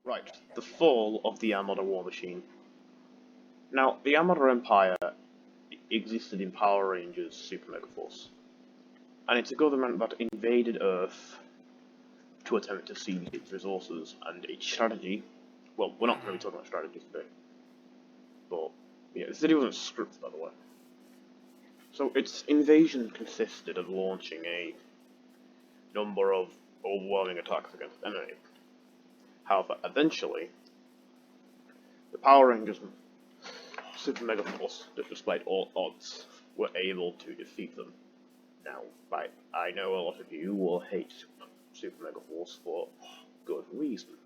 Right, the fall of the Armada war machine. Now, the Armada Empire existed in Power Rangers Super Megaforce, and it's a government that invaded Earth to attempt to seize its resources, and its strategy. Well, we're not going to be talking about strategy today, but yeah, this video wasn't scripted, by the way. So its invasion consisted of launching a number of overwhelming attacks against the enemy. However, eventually, the Power Rangers Super Megaforce, despite all odds, were able to defeat them. Now, I know a lot of you will hate Super Megaforce for good reason,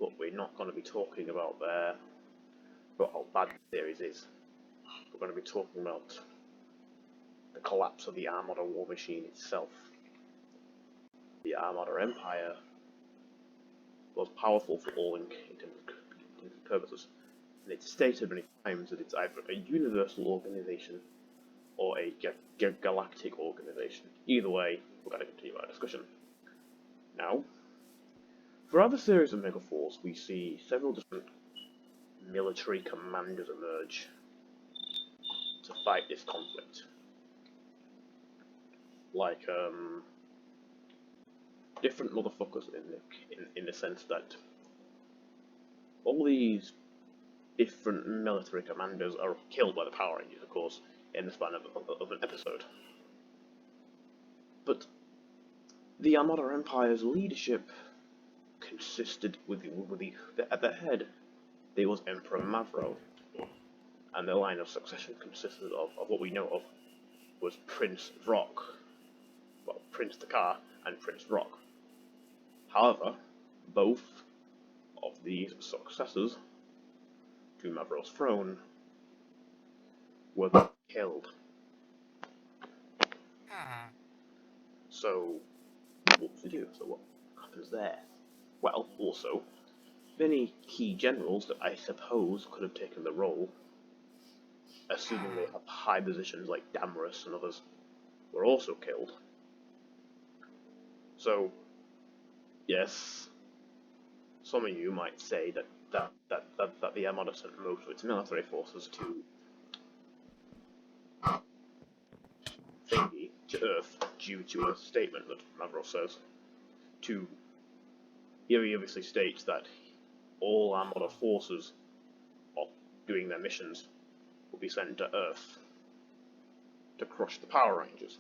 but we're not going to be talking about how bad the series is. We're going to be talking about the collapse of the Armada war machine itself. The Armada Empire was powerful for all intents and purposes, and it's stated many times that it's either a universal organization or a galactic organization. Either way, we're going to continue our discussion. Now, throughout the series of Megaforce, we see several different military commanders emerge to fight this conflict. Like, different motherfuckers in the sense that all these different military commanders are killed by the Power Rangers, of course, in the span of an episode. But the Armada Empire's leadership consisted at the head there was Emperor Mavro, and the line of succession consisted of what we know of was Prince Rock, well, Prince Takar and Prince Rock. However, both of these successors to Mavro's throne were killed. So, what does he do? So what happens there? Well, also, many key generals that I suppose could have taken the role, assuming they have high positions like Damrus and others, were also killed. So, yes, some of you might say that the Armada sent most of its military forces to Earth due to a statement that Mavro says. Here he obviously states that all Armada forces doing their missions will be sent to Earth to crush the Power Rangers,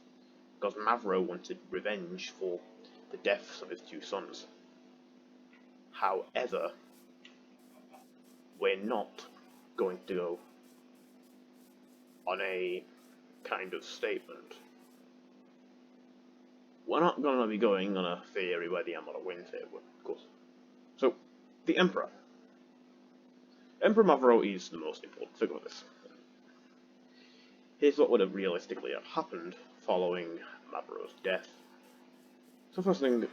because Mavro wanted revenge for the deaths of his two sons. However, we're not going to go on a kind of statement. We're not going to be going on a theory where the Armada wins here, of course. So, the Emperor. Emperor Mavro is the most important figure of this. Here's what would have realistically have happened following Mavro's death. So first thing,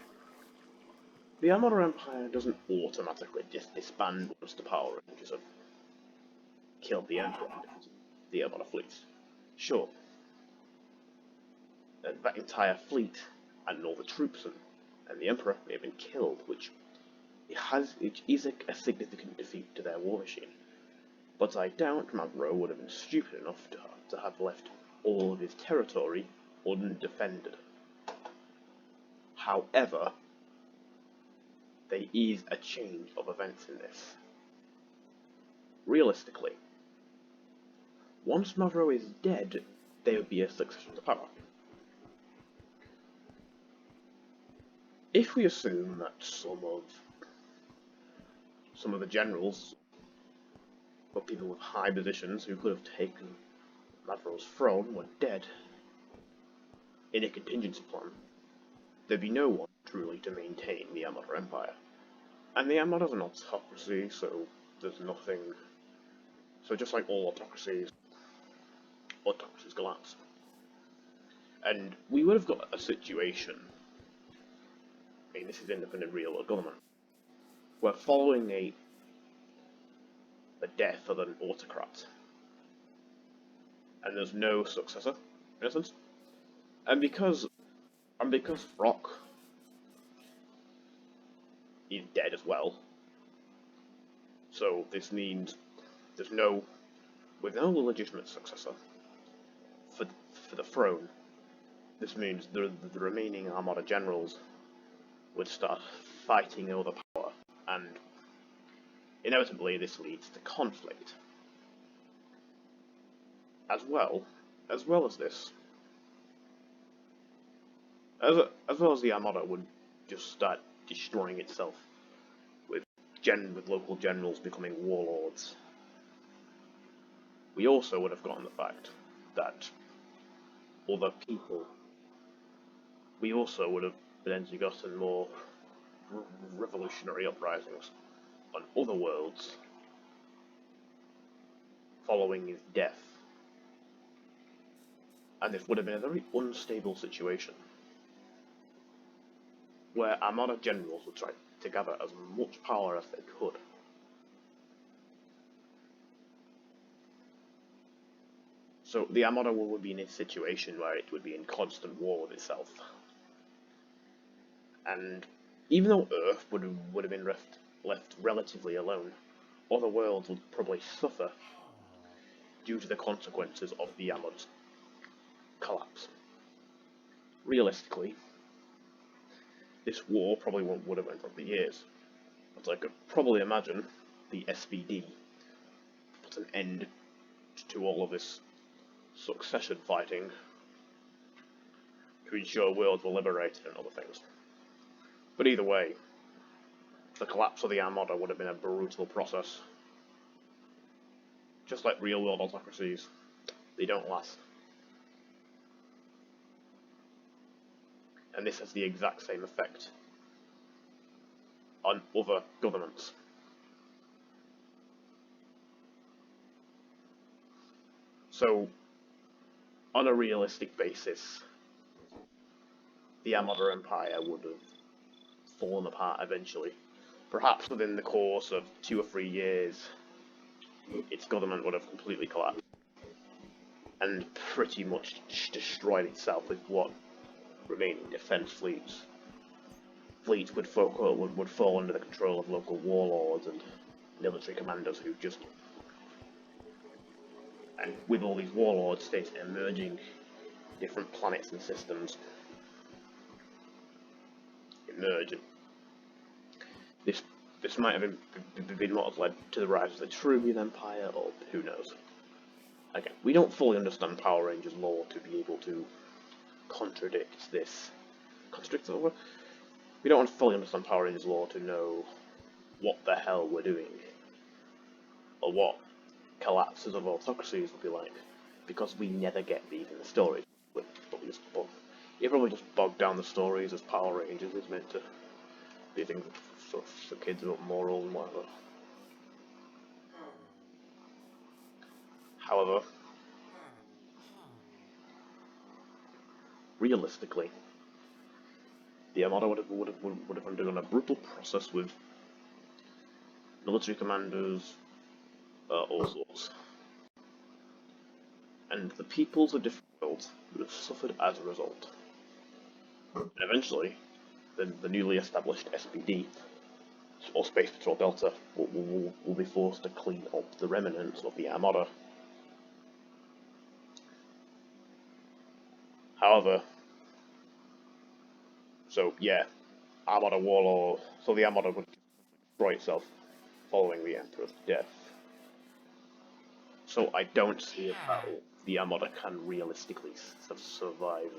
the Armada Empire doesn't automatically just disband once the Power Rangers have killed the Emperor and the Armada fleet. Sure, that entire fleet and all the troops and the Emperor may have been killed, which is a significant defeat to their war machine. But I doubt Mavro would have been stupid enough to have left all of his territory undefended. However, there is a change of events in this. Realistically, once Mavro is dead, there would be a succession to power. If we assume that some of the generals or people with high positions who could have taken Mavro's throne were dead in a contingency plan, there'd be no one truly to maintain the Armada Empire. And the Armada's an autocracy, so there's nothing. So just like all autocracies collapse. And we would have got a situation, I mean, this is in a real world government, where following the death of an autocrat, and there's no successor, in a sense, and because Rock is dead as well, So this means with no legitimate successor for, for the throne, this means the remaining Armada generals would start fighting over power, and inevitably this leads to conflict. As well as this, as well as the Armada would just start destroying itself, with local generals becoming warlords. We also would have gotten the fact that other people. We also would have potentially gotten more revolutionary uprisings on other worlds following his death. And this would have been a very unstable situation, where Armada generals would try to gather as much power as they could. So the Armada would be in a situation where it would be in constant war with itself. And even though Earth would have been left relatively alone, other worlds would probably suffer due to the consequences of the Armada's collapse. Realistically, this war probably would have went on for years, but I could probably imagine the SPD put an end to all of this succession fighting to ensure worlds were liberated and other things. But either way, the collapse of the Armada would have been a brutal process. Just like real-world autocracies, they don't last. And this has the exact same effect on other governments. So, on a realistic basis, the Armada Empire would have fallen apart eventually. Perhaps within the course of 2 or 3 years, its government would have completely collapsed and pretty much destroyed itself with what remaining defense fleets. Fleets would fall under the control of local warlords and military commanders who just... And with all these warlord states emerging different planets and systems emerge, and this might have been what has led to the rise of the Trubian Empire, or who knows. Again, we don't fully understand Power Rangers lore to be able to contradict this. We don't fully understand Power Rangers lore to know what the hell we're doing, or what collapses of autocracies will be like, because we never get these in the stories. You probably just bog down the stories as Power Rangers is meant to be things for kids about morals and whatever. However, realistically, the Armada would have undergone a brutal process with military commanders, all sorts. And the peoples of different worlds would have suffered as a result. And eventually, the newly established SPD, or Space Patrol Delta, will be forced to clean up the remnants of the Armada. However, so yeah, Armada Warlord, so the Armada would destroy itself following the Emperor's death. So I don't see how the Armada can realistically survive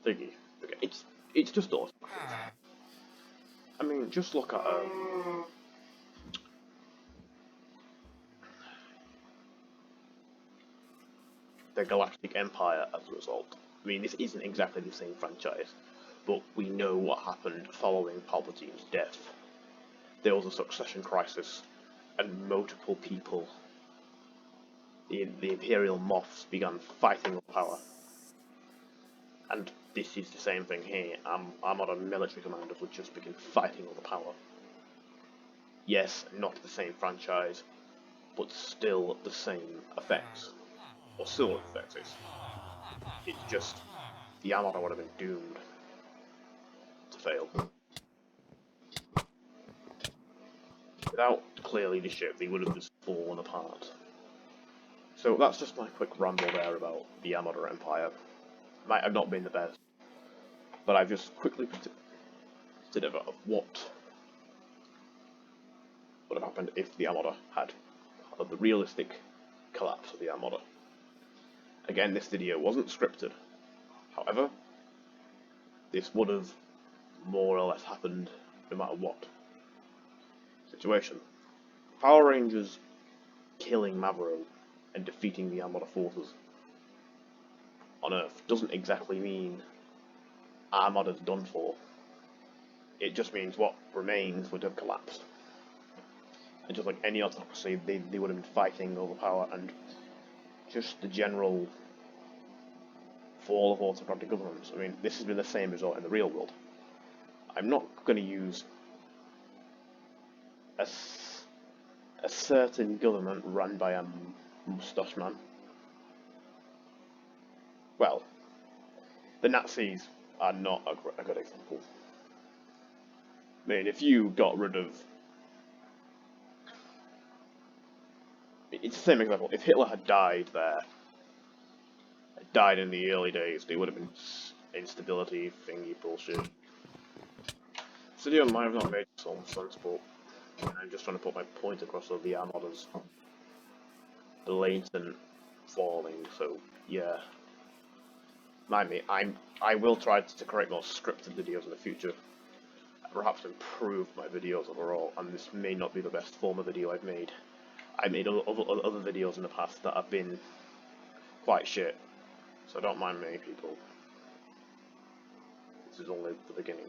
the thingy. Okay, it's just awesome. I mean, just look at the Galactic Empire as a result. I mean, this isn't exactly the same franchise, but we know what happened following Palpatine's death. There was a succession crisis, and multiple people, the Imperial Moths, began fighting for power. And this is the same thing here. Armada military commanders would just begin fighting over power. Yes, not the same franchise, but still the same effects. Or similar effects. It's just the Armada would have been doomed to fail. Without clearly the ship, they would have just fallen apart. So that's just my quick ramble there about the Armada Empire. Might have not been the best, but I've just quickly considered what would have happened if the Armada had the realistic collapse of the Armada. Again, this video wasn't scripted. However, this would have more or less happened no matter what situation. Power Rangers killing Mavro and defeating the Armada forces on Earth doesn't exactly mean Armada's done for. It just means what remains would have collapsed. And just like any autocracy, they would have been fighting over power, and just the general fall of autocratic governments. I mean, this has been the same result in the real world. I'm not going to use a certain government run by a moustache man. Well, the Nazis are not a good example. I mean, if you got rid of... It's the same example. If Hitler had died there, died in the early days, they would have been instability, thingy, bullshit. This video might have not made so much sense, but I'm just trying to put my point across of the Armada's blatant falling, so yeah. Mind me, I will try to create more scripted videos in the future, perhaps improve my videos overall, and this may not be the best form of video I've made. I made other videos in the past that have been quite shit, so don't mind me, people. This is only the beginning,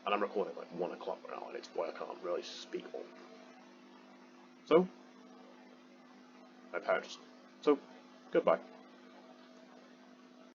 and I'm recording like 1 o'clock right now, and it's why I can't really speak more. So, my parents. So, goodbye.